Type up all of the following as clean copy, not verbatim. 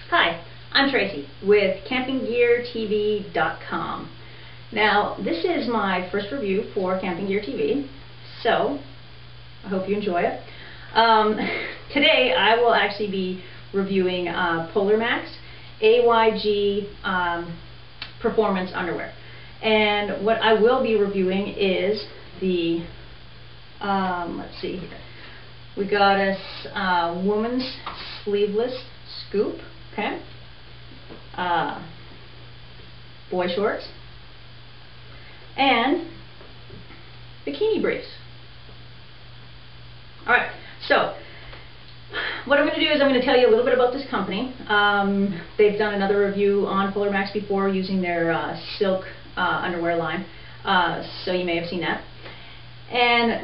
Hi, I'm Tracy with CampingGearTV.com. Now, this is my first review for CampingGearTV, so I hope you enjoy it. Today, I will actually be reviewing Polarmax AYG performance underwear. And what I will be reviewing is the, let's see here. We got us woman's sleeveless scoop, okay, boy shorts, and bikini briefs. Alright, so what I'm going to do is I'm going to tell you a little bit about this company. They've done another review on Polarmax before using their silk underwear line, so you may have seen that.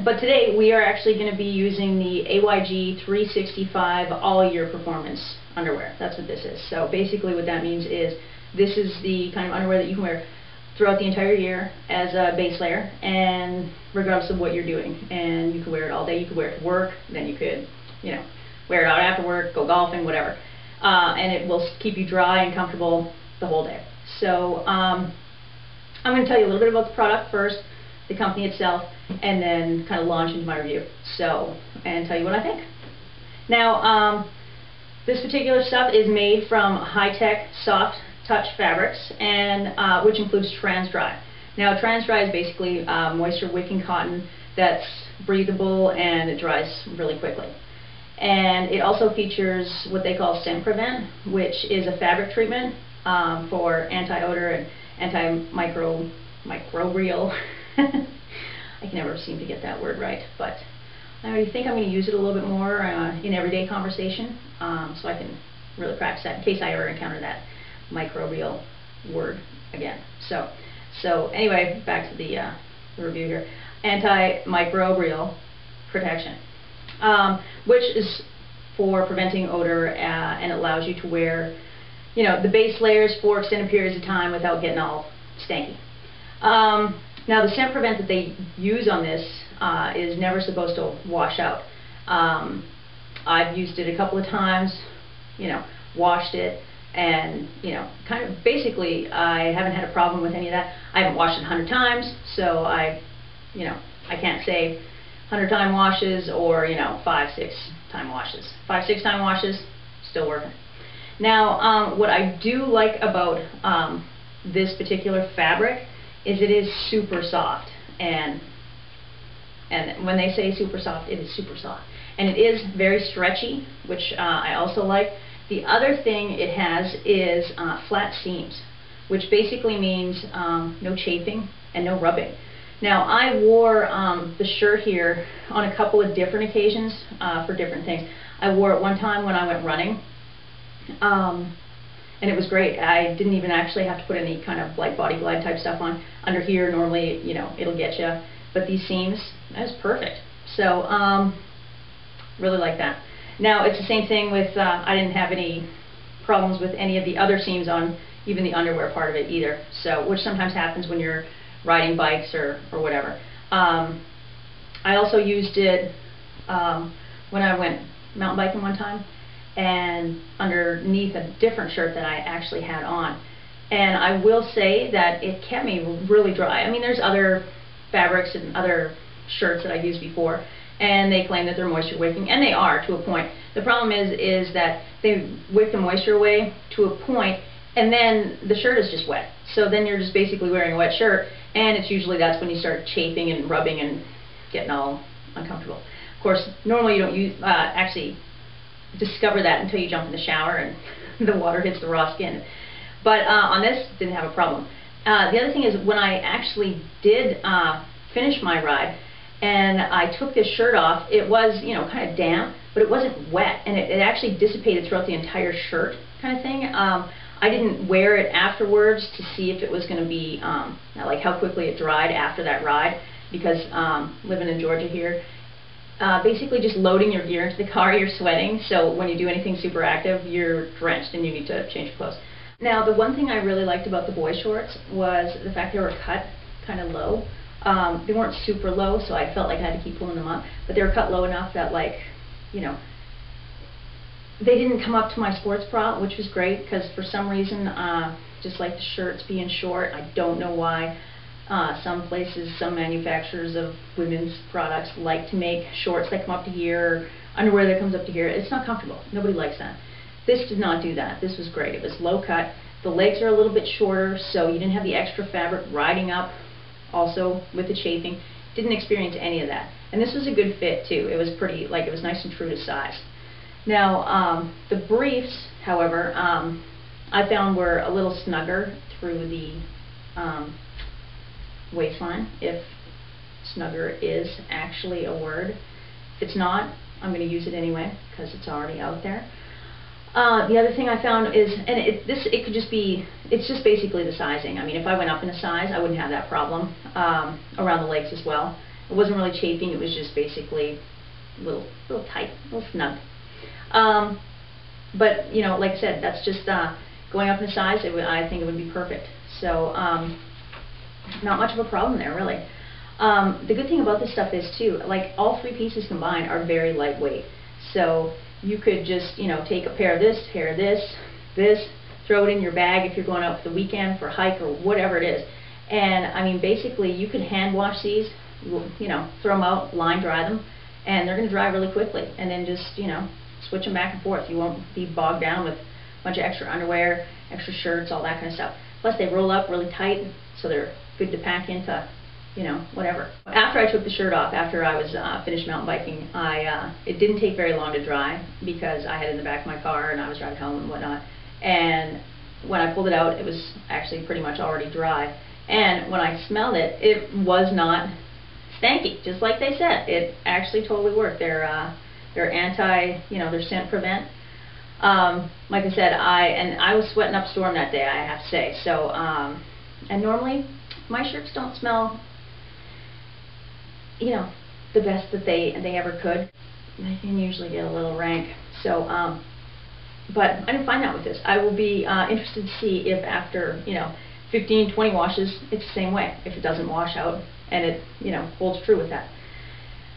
But today we are actually going to be using the AYG 365 all-year performance underwear. That's what this is. So basically what that means is this is the kind of underwear that you can wear throughout the entire year as a base layer, and regardless of what you're doing. And you can wear it all day. You could wear it to work, then you could, wear it out after work, go golfing, whatever. And it will keep you dry and comfortable the whole day. So I'm going to tell you a little bit about the product first, the company itself, and then kind of launch into my review. So, and tell you what I think. Now, this particular stuff is made from high-tech soft touch fabrics, and which includes trans dry. Now, trans dry is basically moisture wicking cotton that's breathable and it dries really quickly. And it also features what they call scent prevent, which is a fabric treatment for anti-odor and antimicrobial. I can never seem to get that word right, but I already think I'm going to use it a little bit more in everyday conversation, so I can really practice that in case I ever encounter that microbial word again. So anyway, back to the review here. Antimicrobial protection, which is for preventing odor, and it allows you to wear, the base layers for extended periods of time without getting all stanky. Now, the scent prevent that they use on this is never supposed to wash out. I've used it a couple of times, washed it, and, kind of basically I haven't had a problem with any of that. I haven't washed it 100 times, so I can't say 100-time washes or, 5-6-time washes. 5-6-time washes, still working. Now, what I do like about this particular fabric is it is super soft, and when they say super soft, it is super soft, and it is very stretchy, which I also like. The other thing it has is flat seams, which basically means no chafing and no rubbing. Now, I wore the shirt here on a couple of different occasions for different things. I wore it one time when I went running, and it was great. I didn't even actually have to put any kind of like body glide type stuff on. Under here, normally, it'll get you. But these seams, that's perfect. So, really like that. Now, it's the same thing with, I didn't have any problems with any of the other seams on even the underwear part of it either. So, which sometimes happens when you're riding bikes or whatever. I also used it when I went mountain biking one time, and underneath a different shirt that I actually had on. And I will say that it kept me really dry. I mean, there's other fabrics and other shirts that I've used before, and they claim that they're moisture wicking, and they are to a point. The problem is that they wick the moisture away to a point, and then the shirt is just wet. So then you're just basically wearing a wet shirt, and it's usually that's when you start chafing and rubbing and getting all uncomfortable. Of course, normally you don't actually discover that until you jump in the shower and the water hits the raw skin. But on this, didn't have a problem. The other thing is when I actually did finish my ride and I took this shirt off, it was, kind of damp, but it wasn't wet, and it actually dissipated throughout the entire shirt kind of thing. I didn't wear it afterwards to see if it was going to be, like how quickly it dried after that ride, because living in Georgia here, basically just loading your gear into the car, you're sweating, so when you do anything super active, you're drenched and you need to change clothes. Now, the one thing I really liked about the boy shorts was the fact they were cut kind of low. They weren't super low, so I felt like I had to keep pulling them up, but they were cut low enough that, like, They didn't come up to my sports bra, which was great, because for some reason, just like the shirts being short, I don't know why. Some places, some manufacturers of women's products like to make shorts that come up to here, underwear that comes up to here. It's not comfortable. Nobody likes that. This did not do that. This was great. It was low cut. The legs are a little bit shorter, so you didn't have the extra fabric riding up also with the chafing. Didn't experience any of that. And this was a good fit too. It was pretty, like, it was nice and true to size. Now, the briefs, however, I found were a little snugger through the waistline, if snugger is actually a word. If it's not, I'm going to use it anyway because it's already out there. The other thing I found is, and it could just be, it's just basically the sizing. I mean, if I went up in a size, I wouldn't have that problem around the legs as well. It wasn't really chafing, it was just basically a little tight, a little snug. But, you know, like I said, that's just going up in size, I think it would be perfect. So, not much of a problem there, really. The good thing about this stuff is, too, like, all three pieces combined are very lightweight. So, you could just, you know, take a pair of this, throw it in your bag if you're going out for the weekend for a hike or whatever it is. And, I mean, basically, you could hand wash these, you know, throw them out, line dry them, and they're going to dry really quickly. And then just, you know, switch them back and forth. You won't be bogged down with a bunch of extra underwear, extra shirts, all that kind of stuff. Plus, they roll up really tight, so they're good to pack into, you know, whatever. After I took the shirt off, after I was finished mountain biking, it didn't take very long to dry because I had it in the back of my car and I was driving home and whatnot. And when I pulled it out, it was actually pretty much already dry. And when I smelled it, it was not stanky, just like they said. It actually totally worked. They're anti, you know, they're scent prevent. Like I said, I was sweating up a storm that day, I have to say. So, and normally my shirts don't smell, you know, the best that they ever could. They can usually get a little rank. So, but I didn't find that with this. I will be interested to see if after, you know, 15, 20 washes, it's the same way. If it doesn't wash out and it, you know, holds true with that.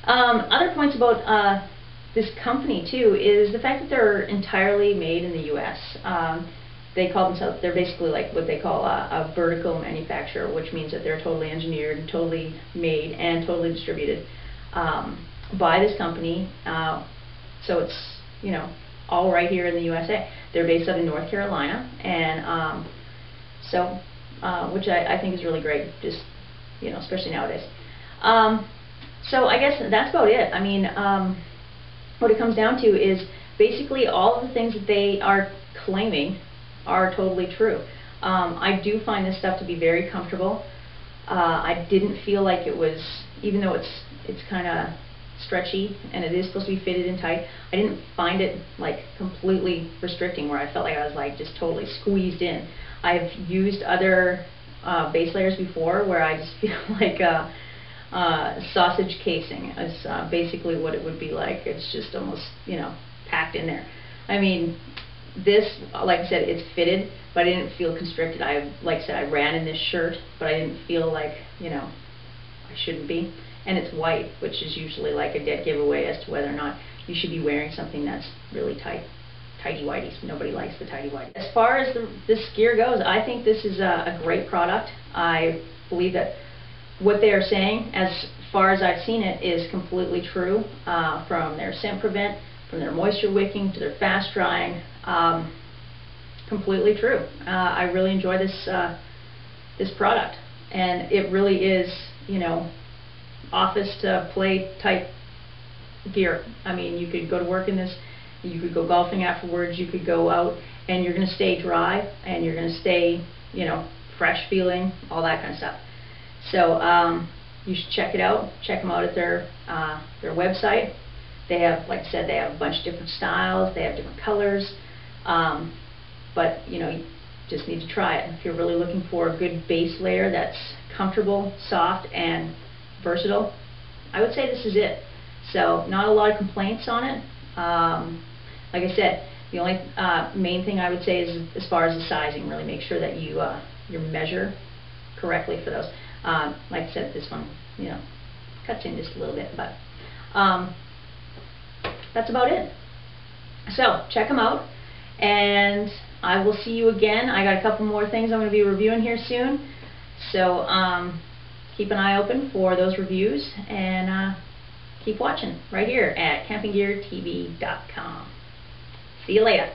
Other points about this company too is the fact that they're entirely made in the U.S. They call themselves, they're basically like what they call a vertical manufacturer, which means that they're totally engineered, totally made, and totally distributed by this company. So it's, you know, all right here in the USA. They're based out in North Carolina, and so, which I think is really great, just, you know, especially nowadays. So I guess that's about it. I mean, what it comes down to is basically all of the things that they are claiming are totally true. I do find this stuff to be very comfortable. I didn't feel like it was, even though it's kind of stretchy and it is supposed to be fitted in tight, I didn't find it like completely restricting where I felt like I was like just totally squeezed in. I've used other base layers before where I just feel like sausage casing is basically what it would be like. It's just almost, you know, packed in there. I mean, this, like I said, it's fitted, but I didn't feel constricted. Like I said, I ran in this shirt, but I didn't feel like, you know, I shouldn't be. And it's white, which is usually like a dead giveaway as to whether or not you should be wearing something that's really tight. Tighty-whities. Nobody likes the tighty-whities. As far as this gear goes, I think this is a great product. I believe that what they are saying, as far as I've seen it, is completely true, from their scent prevent, from their moisture wicking, to their fast drying. Completely true. I really enjoy this this product, and it really is, you know, office to play type gear. I mean, you could go to work in this, you could go golfing afterwards, you could go out and you're going to stay dry and you're going to stay, you know, fresh feeling, all that kind of stuff. So you should check it out. Check them out at their website. They have, like I said, they have a bunch of different styles, they have different colors, but you know, you just need to try it. If you're really looking for a good base layer that's comfortable, soft, and versatile, I would say this is it. So not a lot of complaints on it. Like I said, the only main thing I would say is, as far as the sizing, really make sure that you measure correctly for those. Like I said, this one, you know, cuts in just a little bit, but that's about it. So check them out, and I will see you again. I got a couple more things I'm going to be reviewing here soon, so keep an eye open for those reviews, and keep watching right here at CampingGearTV.com. See you later.